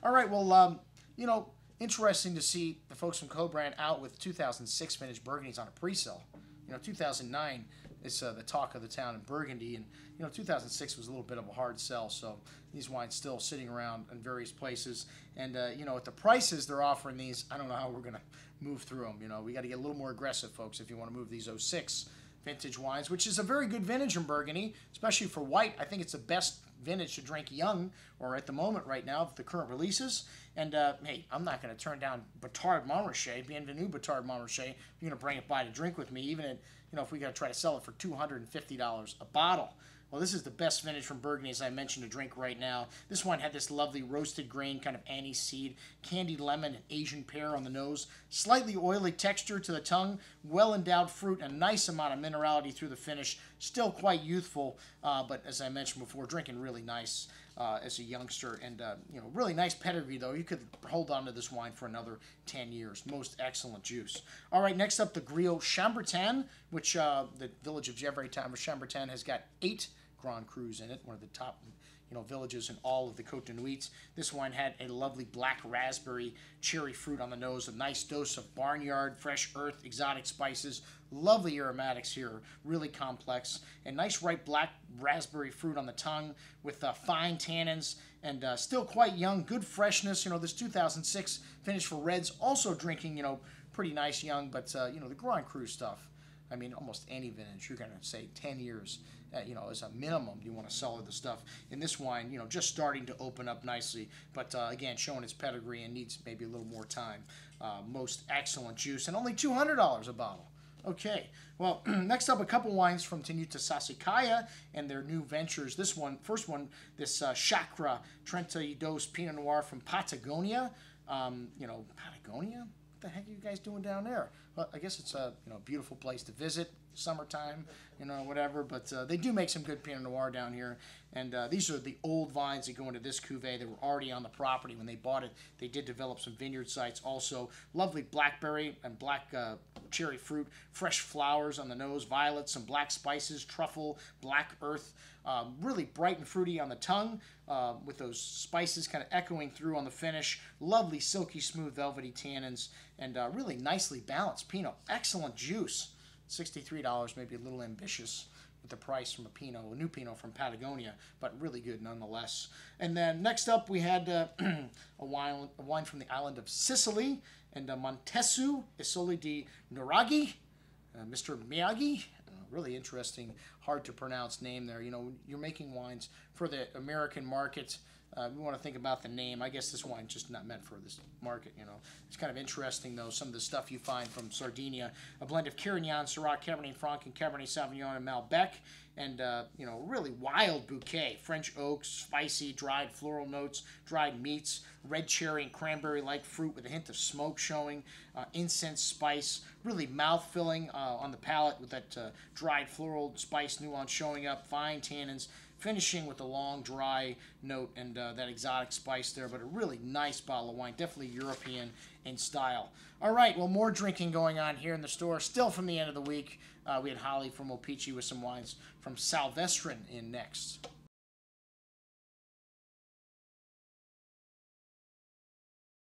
All right, well, you know, interesting to see the folks from Co-Brand out with 2006 vintage Burgundies on a pre-sale. 2009 is the talk of the town in Burgundy, and 2006 was a little bit of a hard sell. So these wines still sitting around in various places, and at the prices they're offering these, I don't know how we're gonna move through them. We got to get a little more aggressive, folks, if you want to move these 06 vintage wines, which is a very good vintage in Burgundy, especially for white. I think it's the best vintage to drink young, or at the moment right now, of the current releases. And hey, I'm not going to turn down Batard Montrachet, Buenvenues Batard Montrachet, if you're going to bring it by to drink with me, even at, if we got to try to sell it for $250 a bottle. Well, this is the best vintage from Burgundy, as I mentioned, to drink right now. This one had this lovely roasted grain, kind of anise seed, candied lemon, and Asian pear on the nose, slightly oily texture to the tongue, well-endowed fruit, and a nice amount of minerality through the finish. Still quite youthful, but as I mentioned before, drinking really nice as a youngster. And, really nice pedigree, though. You could hold on to this wine for another 10 years. Most excellent juice. All right, next up, the Griottes Chambertin, which the village of Chambertin has got 8 Grand Crus in it, one of the top villages in all of the Côte de Nuits. This wine had a lovely black raspberry cherry fruit on the nose, a nice dose of barnyard, fresh earth, exotic spices, lovely aromatics here, really complex, and nice ripe black raspberry fruit on the tongue with fine tannins, and still quite young, good freshness. This 2006 finish for reds, also drinking, pretty nice young, but, the Grand Cru stuff, I mean, almost any vintage, you're going to say 10 years, as a minimum, you want to sell the stuff. In this wine, just starting to open up nicely, but again, showing its pedigree and needs maybe a little more time. Most excellent juice, and only $200 a bottle. Okay, well, next up, a couple wines from Treinta Sassicaia and their new ventures. This one, first one, this Chacra Treinta Pinot Noir from Patagonia. Patagonia? What the heck are you guys doing down there? Well, I guess it's a beautiful place to visit, summertime, whatever. But they do make some good Pinot Noir down here. And these are the old vines that go into this cuvee. They were already on the property when they bought it. They did develop some vineyard sites also. Lovely blackberry and black cherry fruit, fresh flowers on the nose, violets, some black spices, truffle, black earth. Really bright and fruity on the tongue, with those spices kind of echoing through on the finish. Lovely, silky, smooth, velvety tannins, and really nicely balanced Pinot. Excellent juice. $63, maybe a little ambitious with the price from a new Pinot from Patagonia, but really good nonetheless. And then next up, we had a wine from the island of Sicily, and Montessu, Isola di Nuraghi, Mr. Miyagi. Really interesting, hard to pronounce name there. You're making wines for the American market. We want to think about the name. I guess this wine's just not meant for this market, It's kind of interesting, though, some of the stuff you find from Sardinia. A blend of Carignan, Syrah, Cabernet Franc, and Cabernet Sauvignon, and Malbec. And, really wild bouquet. French oaks, spicy, dried floral notes, dried meats, red cherry and cranberry-like fruit with a hint of smoke showing, incense spice, really mouth-filling on the palate with that dried floral spice nuance showing up, fine tannins, finishing with a long, dry note and that exotic spice there, but a really nice bottle of wine, definitely European in style. All right, well, more drinking going on here in the store, still from the end of the week. We had Holly from Opici with some wines from Salvestrin in next.